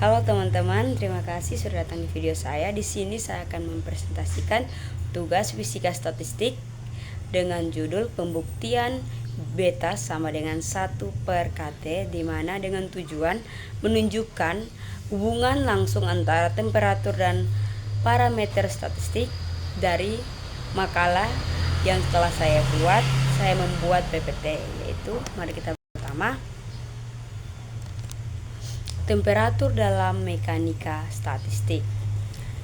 Halo teman-teman, terima kasih sudah datang di video saya. Di sini saya akan mempresentasikan tugas fisika statistik dengan judul pembuktian beta sama dengan 1/KT, di mana dengan tujuan menunjukkan hubungan langsung antara temperatur dan parameter statistik. Dari makalah yang telah saya buat, saya membuat PPT, yaitu mari kita pertama, temperatur dalam mekanika statistik.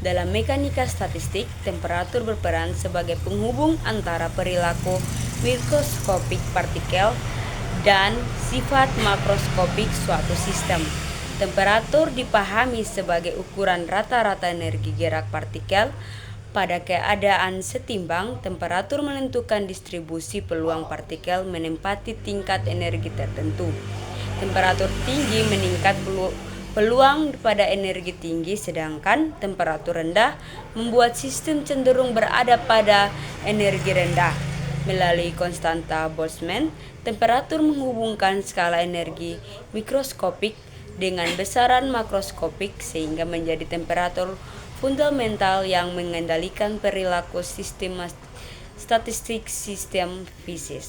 Dalam mekanika statistik, temperatur berperan sebagai penghubung antara perilaku mikroskopik partikel dan sifat makroskopik suatu sistem. Temperatur dipahami sebagai ukuran rata-rata energi gerak partikel. Pada keadaan setimbang, temperatur menentukan distribusi peluang partikel menempati tingkat energi tertentu. Temperatur tinggi meningkat peluang pada energi tinggi, sedangkan temperatur rendah membuat sistem cenderung berada pada energi rendah. Melalui konstanta Boltzmann, temperatur menghubungkan skala energi mikroskopik dengan besaran makroskopik sehingga menjadi temperatur fundamental yang mengendalikan perilaku sistem statistik sistem fisik.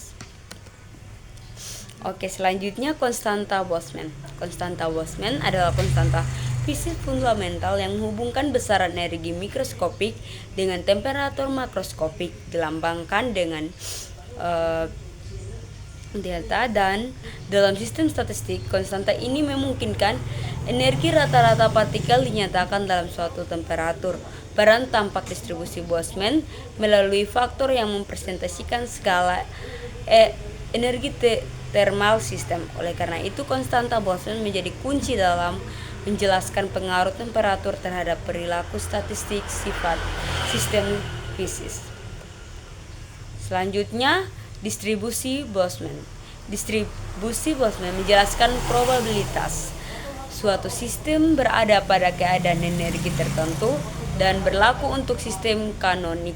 Oke, selanjutnya konstanta Boltzmann. Konstanta Boltzmann adalah konstanta fisik fundamental yang menghubungkan besaran energi mikroskopik dengan temperatur makroskopik, dilambangkan dengan delta, dan dalam sistem statistik, konstanta ini memungkinkan energi rata-rata partikel dinyatakan dalam suatu temperatur. Peran tampak distribusi Boltzmann melalui faktor yang mempresentasikan skala energi thermal sistem. Oleh karena itu, konstanta Boltzmann menjadi kunci dalam menjelaskan pengaruh temperatur terhadap perilaku statistik sifat sistem fisik. Selanjutnya, distribusi Boltzmann. Distribusi Boltzmann menjelaskan probabilitas suatu sistem berada pada keadaan energi tertentu dan berlaku untuk sistem kanonik,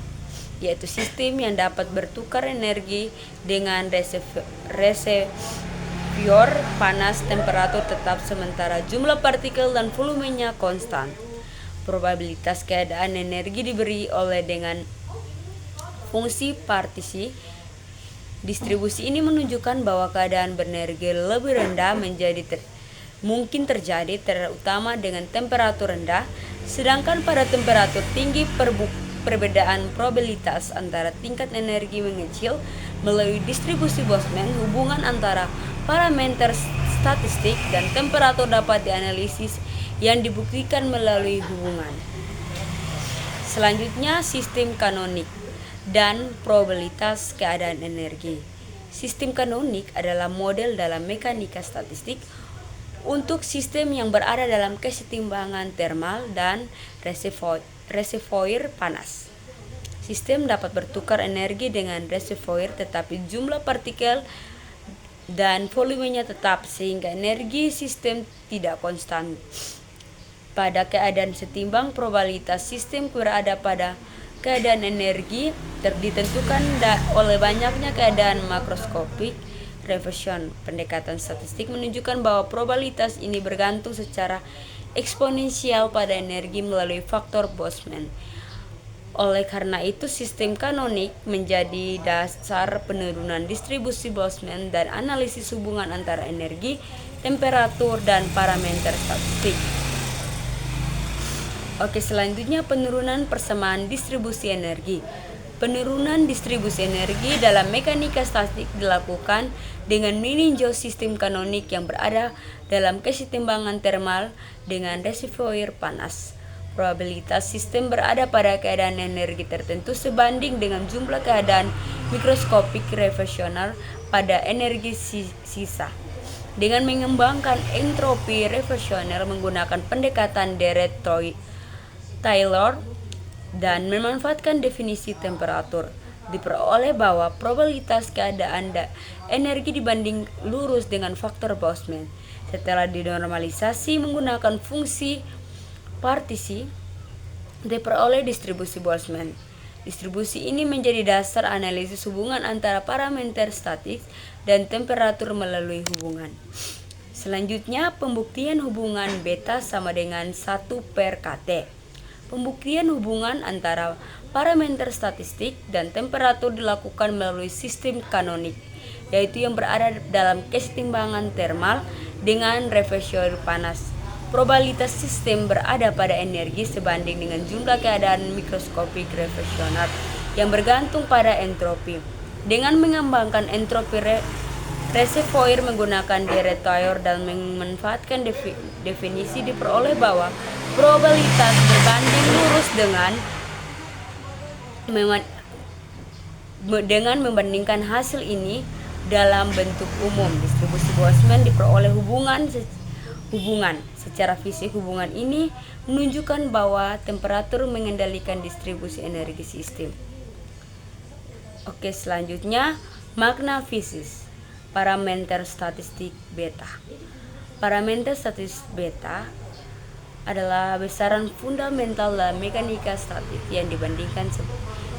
yaitu sistem yang dapat bertukar energi dengan reservoir panas, temperatur tetap sementara jumlah partikel dan volumenya konstan. Probabilitas keadaan energi diberi oleh dengan fungsi partisi. Distribusi ini menunjukkan bahwa keadaan berenergi lebih rendah mungkin terjadi terutama dengan temperatur rendah, sedangkan pada temperatur tinggi perbedaan probabilitas antara tingkat energi mengecil. Melalui distribusi Boltzmann, hubungan antara parameter statistik dan temperatur dapat dianalisis yang dibuktikan melalui hubungan. Selanjutnya, sistem kanonik dan probabilitas keadaan energi. Sistem kanonik adalah model dalam mekanika statistik untuk sistem yang berada dalam kesetimbangan termal dan reservoir panas. Sistem dapat bertukar energi dengan reservoir, tetapi jumlah partikel dan volumenya tetap, sehingga energi sistem tidak konstan. Pada keadaan setimbang, probabilitas sistem berada pada keadaan energi ditentukan oleh banyaknya keadaan makroskopik reversion. Pendekatan statistik menunjukkan bahwa probabilitas ini bergantung secara eksponensial pada energi melalui faktor Boltzmann. Oleh karena itu, sistem kanonik menjadi dasar penurunan distribusi Boltzmann dan analisis hubungan antara energi, temperatur, dan parameter statistik. Oke, selanjutnya penurunan persamaan distribusi energi. Penurunan distribusi energi dalam mekanika statistik dilakukan dengan meninjau sistem kanonik yang berada dalam kesetimbangan termal dengan reservoir panas. Probabilitas sistem berada pada keadaan energi tertentu sebanding dengan jumlah keadaan mikroskopik reversional pada energi sisa. Dengan mengembangkan entropi reversional menggunakan pendekatan Dirac-Taylor dan memanfaatkan definisi temperatur, diperoleh bahwa probabilitas keadaan energi dibanding lurus dengan faktor Boltzmann. Setelah dinormalisasi menggunakan fungsi partisi, diperoleh distribusi Boltzmann. Distribusi ini menjadi dasar analisis hubungan antara parameter statis dan temperatur melalui hubungan. Selanjutnya, pembuktian hubungan beta sama dengan 1/KT. Pembuktian hubungan antara parameter statistik dan temperatur dilakukan melalui sistem kanonik, yaitu yang berada dalam kesetimbangan termal dengan reverseur panas. Probabilitas sistem berada pada energi sebanding dengan jumlah keadaan mikroskopik reversional yang bergantung pada entropi. Dengan mengembangkan entropi reservoir menggunakan Dirac dan memanfaatkan definisi diperoleh bahwa probabilitas berbanding lurus dengan membandingkan hasil ini dalam bentuk umum. Distribusi Boltzmann diperoleh hubungan secara fisik. Hubungan ini menunjukkan bahwa temperatur mengendalikan distribusi energi sistem. Oke, selanjutnya makna fisik parameter statistik beta. Parameter statistik beta adalah besaran fundamental dalam mekanika statik yang dibandingkan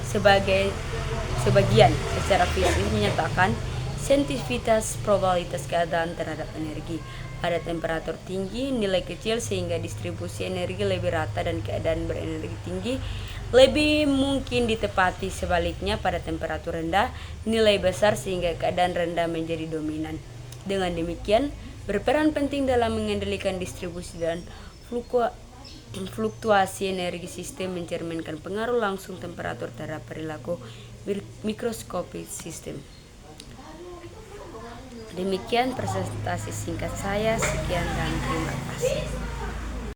sebagian secara fisik menyatakan sensitivitas probabilitas keadaan terhadap energi. Pada temperatur tinggi, nilai kecil sehingga distribusi energi lebih rata dan keadaan berenergi tinggi lebih mungkin ditepati. Sebaliknya, pada temperatur rendah, nilai besar sehingga keadaan rendah menjadi dominan. Dengan demikian, berperan penting dalam mengendalikan distribusi dan fluktuasi energi sistem, mencerminkan pengaruh langsung temperatur terhadap perilaku mikroskopik sistem. Demikian presentasi singkat saya. Sekian dan terima kasih.